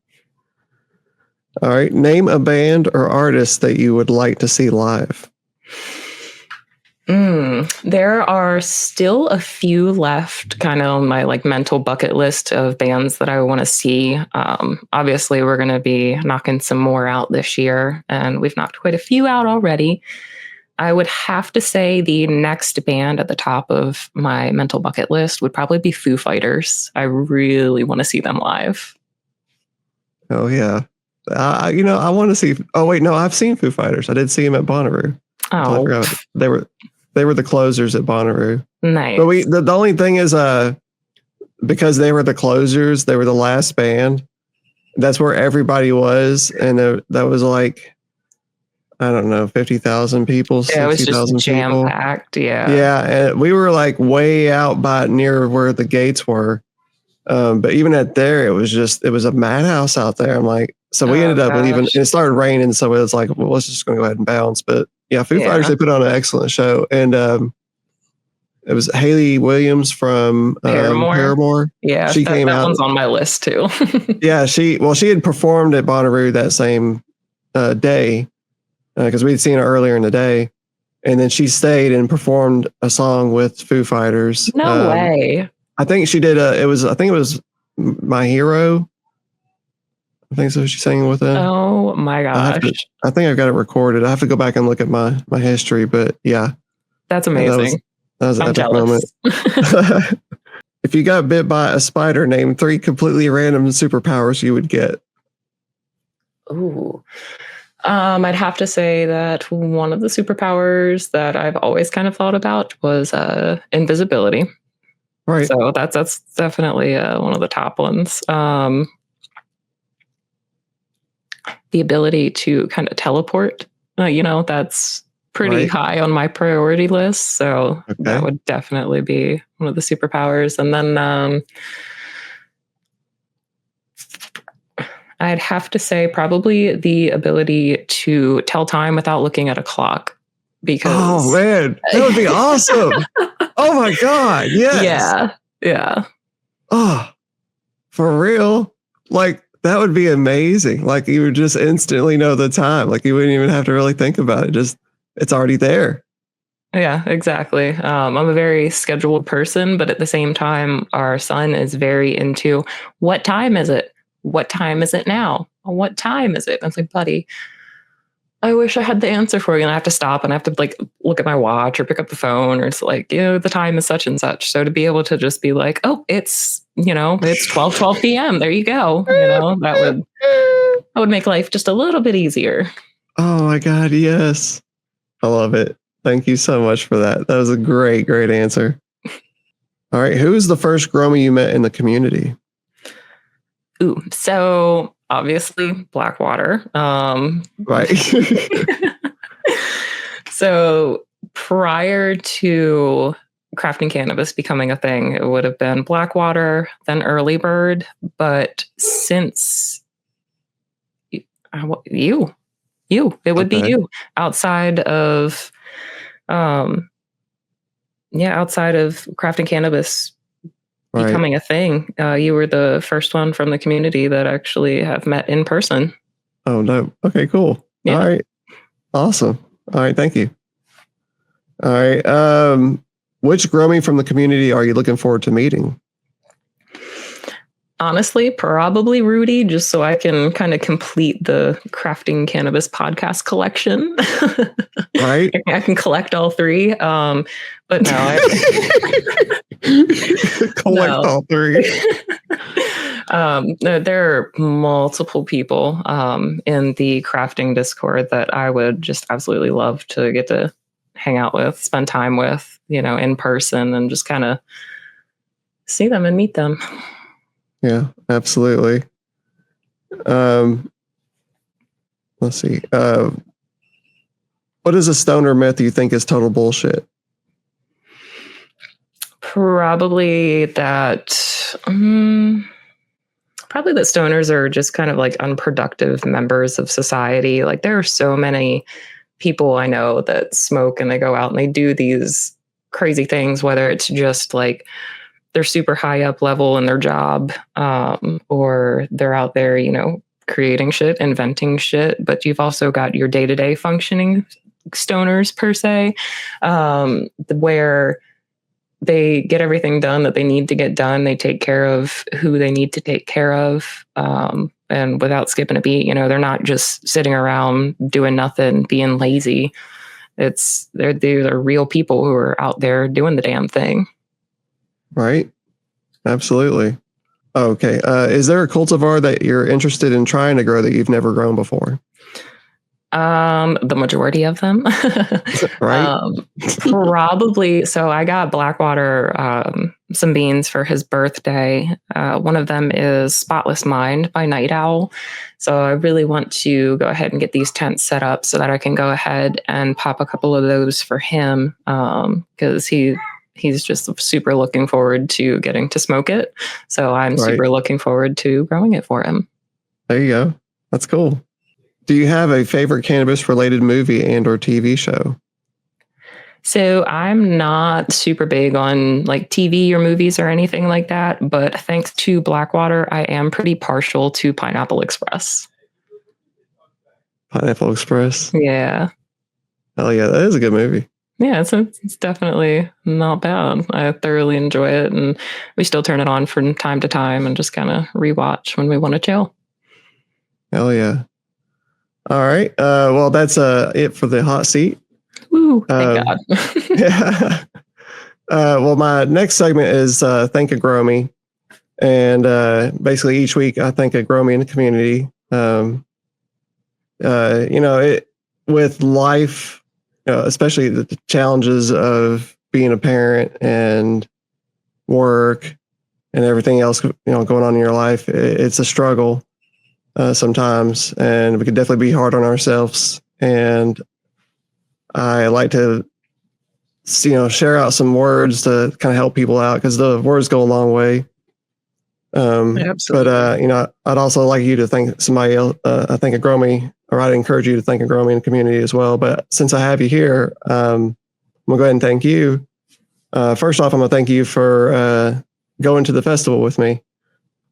All right. Name a band or artist that you would like to see live.
There are still a few left kind of on my mental bucket list of bands that I want to see. Obviously, we're going to be knocking some more out this year, and we've knocked quite a few out already. I would have to say the next band at the top of my mental bucket list would probably be Foo Fighters. I really want to see them live.
Oh, yeah. I want to see. Oh, wait, no, I've seen Foo Fighters. I did see them at Bonnaroo.
Oh,
They were the closers at Bonnaroo.
Nice.
But the only thing is, because they were the closers, they were the last band. That's where everybody was, and that was like, I don't know, 50,000 people, 60,000 people.
Jam-packed, yeah.
Yeah, and we were like way out by near where the gates were. But even at there, it was a madhouse out there. I'm like, so we ended up leaving, and it started raining, so it was like, well, let's just go ahead and bounce. But yeah, Foo Fighters, they put on an excellent show, and it was Hayley Williams from Paramore.
Yeah,
she came out.
That one's on my list too.
Yeah, she had performed at Bonnaroo that same day, because we'd seen her earlier in the day, and then she stayed and performed a song with Foo Fighters.
No way.
I think she did. I think it was My Hero. I think so. She sang with them.
Oh my gosh!
I think I've got it recorded. I have to go back and look at my history, but yeah,
that's amazing.
That was an epic moment. If you got bit by a spider, name 3 completely random superpowers you would get.
Ooh. I'd have to say that one of the superpowers that I've always kind of thought about was invisibility.
Right.
So that's definitely one of the top ones. The ability to kind of teleport, that's pretty high on my priority list. So that would definitely be one of the superpowers. And then I'd have to say probably the ability to tell time without looking at a clock. Because
oh man, that would be awesome. Oh my God. Yes.
Yeah.
Oh, for real? Like, that would be amazing. Like, you would just instantly know the time. Like, you wouldn't even have to really think about it. Just, it's already there.
Yeah, exactly. I'm a very scheduled person, but at the same time, our son is very into, what time is it? What time is it now? What time is it? And it's like, buddy, I wish I had the answer for you, and I have to stop and I have to like look at my watch or pick up the phone, or it's like, the time is such and such. So to be able to just be like, oh, it's 12 p.m. There you go. That would make life just a little bit easier.
Oh my God, yes. I love it. Thank you so much for that. That was a great, great answer. All right. Who was the first Gromy you met in the community?
Ooh, so obviously Blackwater.
Right.
So prior to crafting cannabis becoming a thing, it would have been Blackwater, then Early Bird. But since it would be you outside of, outside of crafting cannabis becoming a thing. You were the first one from the community that actually have met in person.
Oh, no. Okay, cool. Yeah. All right. Awesome. All right. Thank you. All right. Which Gromy from the community are you looking forward to meeting?
Honestly, probably Rudy, just so I can kind of complete the crafting cannabis podcast collection.
Right.
I can collect all three. But no,
collect all three.
There are multiple people in the crafting Discord that I would just absolutely love to get to hang out with, spend time with, in person, and just kind of see them and meet them.
Yeah, absolutely. Let's see. What is a stoner myth you think is total bullshit?
Probably that stoners are just kind of like unproductive members of society. Like there are so many people I know that smoke and they go out and they do these crazy things, whether it's just like they're super high up level in their job, or they're out there, creating shit, inventing shit. But you've also got your day-to-day functioning stoners per se, where they get everything done that they need to get done. They take care of who they need to take care of, and without skipping a beat. They're not just sitting around doing nothing, being lazy. They're real people who are out there doing the damn thing. Right.
Absolutely. Okay. Is there a cultivar that you're interested in trying to grow that you've never grown before?
The majority of them.
Right.
Probably. So I got Blackwater some beans for his birthday. One of them is Spotless Mind by Night Owl. So I really want to go ahead and get these tents set up so that I can go ahead and pop a couple of those for him, because he's just super looking forward to getting to smoke it. So I'm super looking forward to growing it for him.
There you go. That's cool. Do you have a favorite cannabis related movie and or TV show?
So I'm not super big on like TV or movies or anything like that, but thanks to Blackwater, I am pretty partial to Pineapple Express.
Pineapple Express?
Yeah.
Oh yeah, that is a good movie.
Yeah, it's definitely not bad. I thoroughly enjoy it, and we still turn it on from time to time and just kind of rewatch when we want to chill.
Hell yeah. All right. Well, that's it for the hot seat.
Woo, thank God.
Yeah. Well, my next segment is Thank a Gromy. And basically each week I thank a Gromy in the community. With life, especially the challenges of being a parent and work and everything else, going on in your life, it's a struggle sometimes, and we can definitely be hard on ourselves. And I like to, share out some words to kind of help people out, because the words go a long way. Absolutely. But I'd also like you to thank somebody else. I think a Gromy, or I'd encourage you to thank a Gromy in the community as well. But since I have you here, I'm gonna go ahead and thank you. First off, I'm gonna thank you for going to the festival with me.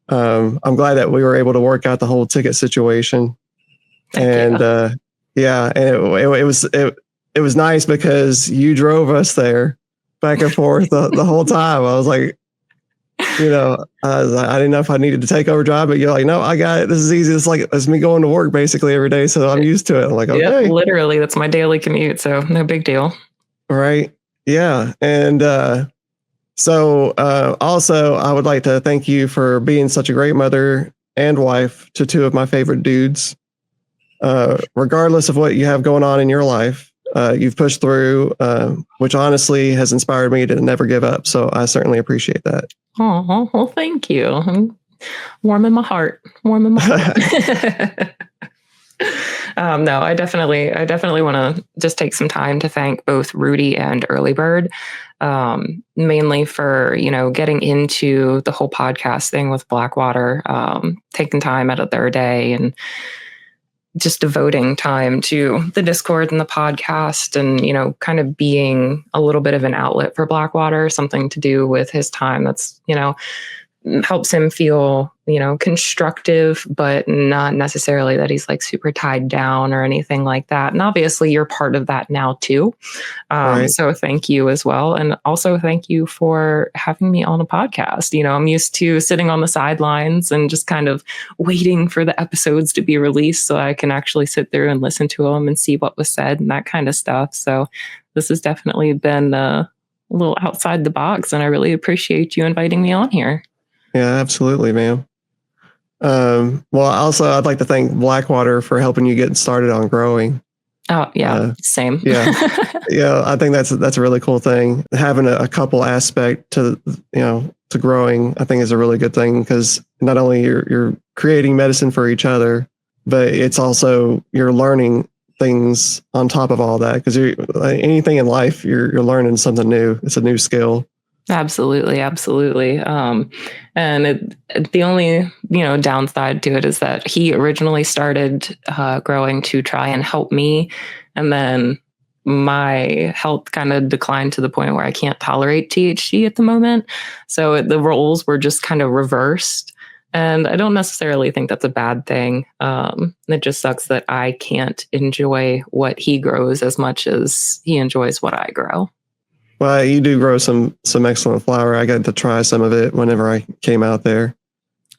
I'm glad that we were able to work out the whole ticket situation. Thank you. Yeah, and it was nice because you drove us there back and forth the whole time. I was like, I didn't know if I needed to take over drive, but you're like, no, I got it. This is easy. It's me going to work basically every day. So I'm used to it. I'm like,
Yeah,
okay.
literally, that's my daily commute. So no big deal.
Right. Yeah. And also, I would like to thank you for being such a great mother and wife to two of my favorite dudes. Regardless of what you have going on in your life, you've pushed through, which honestly has inspired me to never give up. So I certainly appreciate that.
Oh, well, thank you. I'm warm in my heart. Warm in my heart. No, I definitely want to just take some time to thank both Rudy and Early Bird, mainly for getting into the whole podcast thing with Blackwater, taking time out of their day and just devoting time to the Discord and the podcast, and kind of being a little bit of an outlet for Blackwater, something to do with his time that's helps him feel constructive, but not necessarily that he's like super tied down or anything like that. And obviously you're part of that now too,
Right.
so thank you as well. And also thank you for having me on a podcast. I'm used to sitting on the sidelines and just kind of waiting for the episodes to be released so I can actually sit through and listen to them and see what was said and that kind of stuff. So this has definitely been a little outside the box, and I really appreciate you inviting me on here.
Yeah, absolutely, ma'am. Well, also, I'd like to thank Blackwater for helping you get started on growing.
Oh, yeah, same.
Yeah. Yeah, I think that's a really cool thing. Having a couple aspect to growing, I think is a really good thing, because not only you're creating medicine for each other, but it's also you're learning things on top of all that, because anything in life, you're learning something new. It's a new skill.
Absolutely. And the only downside to it is that he originally started growing to try and help me, and then my health kind of declined to the point where I can't tolerate THC at the moment. So the roles were just kind of reversed. And I don't necessarily think that's a bad thing. It just sucks that I can't enjoy what he grows as much as he enjoys what I grow.
Well, you do grow some excellent flower. I got to try some of it whenever I came out there.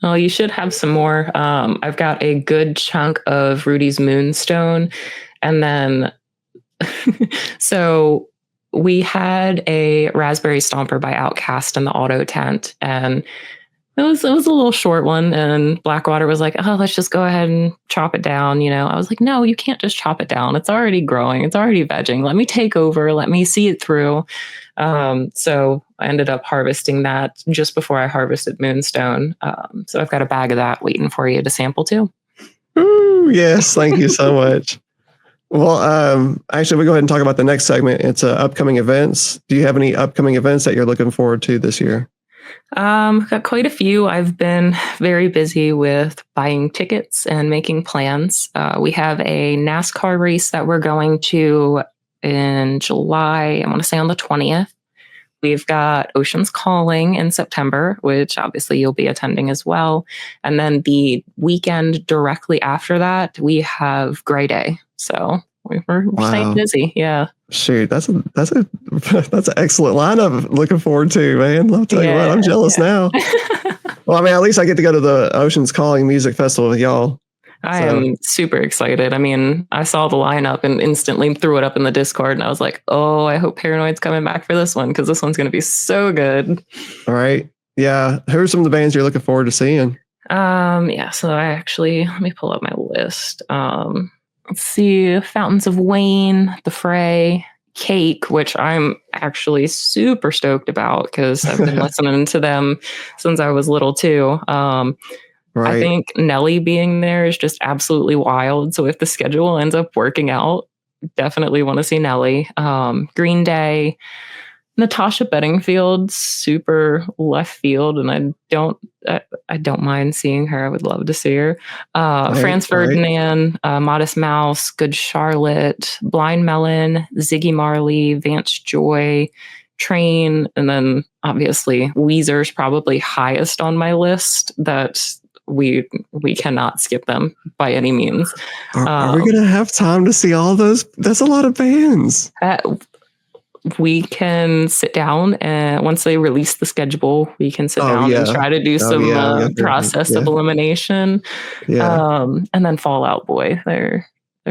Oh, you should have some more. I've got a good chunk of Rudy's Moonstone. And then, so we had a Raspberry Stomper by Outcast in the auto tent. And it was a little short one. And Blackwater was like, oh, let's just go ahead and chop it down. I was like, no, you can't just chop it down. It's already growing. It's already vegging. Let me take over. Let me see it through. So I ended up harvesting that just before I harvested Moonstone. So I've got a bag of that waiting for you to sample too.
Ooh, yes. Thank you so much. Well, actually, we'll go ahead and talk about the next segment. It's upcoming events. Do you have any upcoming events that you're looking forward to this year?
Got quite a few. I've been very busy with buying tickets and making plans. We have a NASCAR race that we're going to in July. I want to say on the 20th. We've got Oceans Calling in September, which obviously you'll be attending as well. And then the weekend directly after that, we have Gray Day. So we're staying busy. Yeah.
Shoot, that's an excellent lineup. Looking forward to, man. I'll tell you what, I'm jealous now. Well, I mean, at least I get to go to the Oceans Calling Music Festival with y'all.
I am super excited. I mean, I saw the lineup and instantly threw it up in the Discord, and I was like, oh, I hope Paranoid's coming back for this one, because this one's going to be so good.
All right. Yeah. Who are some of the bands you're looking forward to seeing?
Yeah. So let me pull up my list. Let's see, Fountains of Wayne, The Fray, Cake, which I'm actually super stoked about because I've been listening to them since I was little too. Right. I think Nelly being there is just absolutely wild. So if the schedule ends up working out, definitely want to see Nelly. Green Day, Natasha Bedingfield, super left field, and I don't mind seeing her. I would love to see her. Franz Ferdinand, Modest Mouse, Good Charlotte, Blind Melon, Ziggy Marley, Vance Joy, Train, and then obviously Weezer's probably highest on my list. That we cannot skip them by any means.
Are we going to have time to see all those? That's a lot of bands.
we can sit down, and once they release the schedule, we can sit
Oh
down and
yeah.
try to do
Oh
some
yeah. We got the,
process of
yeah.
elimination.
Yeah.
And then Fallout Boy, they're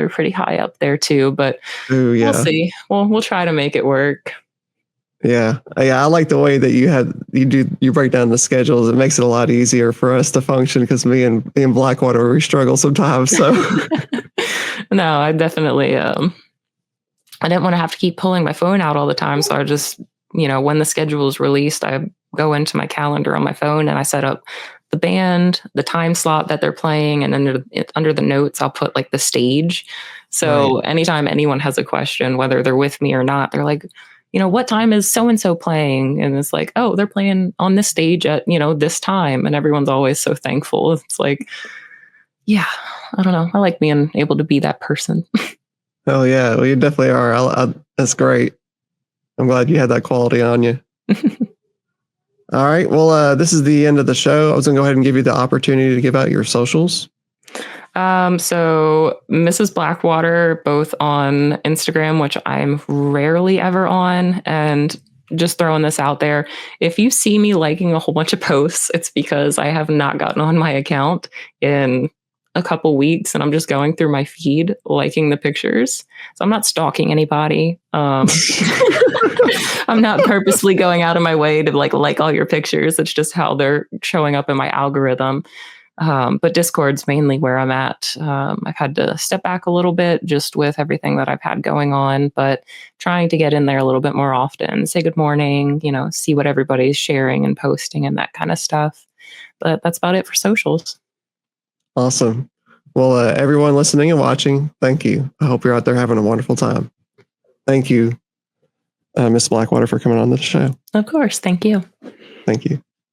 pretty high up there too, but
Oh
we'll
yeah.
see. We'll try to make it work.
Yeah. Yeah. I like the way that you break down the schedules. It makes it a lot easier for us to function because me and Blackwater, we struggle sometimes. So
No, I definitely I didn't want to have to keep pulling my phone out all the time. So I just, when the schedule is released, I go into my calendar on my phone and I set up the band, the time slot that they're playing, and under the notes, I'll put like the stage. So anytime anyone has a question, whether they're with me or not, they're like, what time is so and so playing? And it's like, oh, they're playing on this stage at, this time. And everyone's always so thankful. It's like, yeah, I don't know. I like being able to be that person.
oh yeah, well, you definitely are. That's great. I'm glad you had that quality on you. All right. Well, this is the end of the show. I was going to go ahead and give you the opportunity to give out your socials.
So Mrs. Blackwater, both on Instagram, which I'm rarely ever on, and just throwing this out there. If you see me liking a whole bunch of posts, it's because I have not gotten on my account in a couple weeks and I'm just going through my feed liking the pictures. So I'm not stalking anybody. I'm not purposely going out of my way to like all your pictures. It's just how they're showing up in my algorithm. But Discord's mainly where I'm at. I've had to step back a little bit just with everything that I've had going on, but trying to get in there a little bit more often, say good morning, see what everybody's sharing and posting and that kind of stuff. But that's about it for socials.
Awesome. Well, everyone listening and watching, thank you. I hope you're out there having a wonderful time. Thank you, Miss Blackwater, for coming on the show.
Of course. Thank you.
Thank you.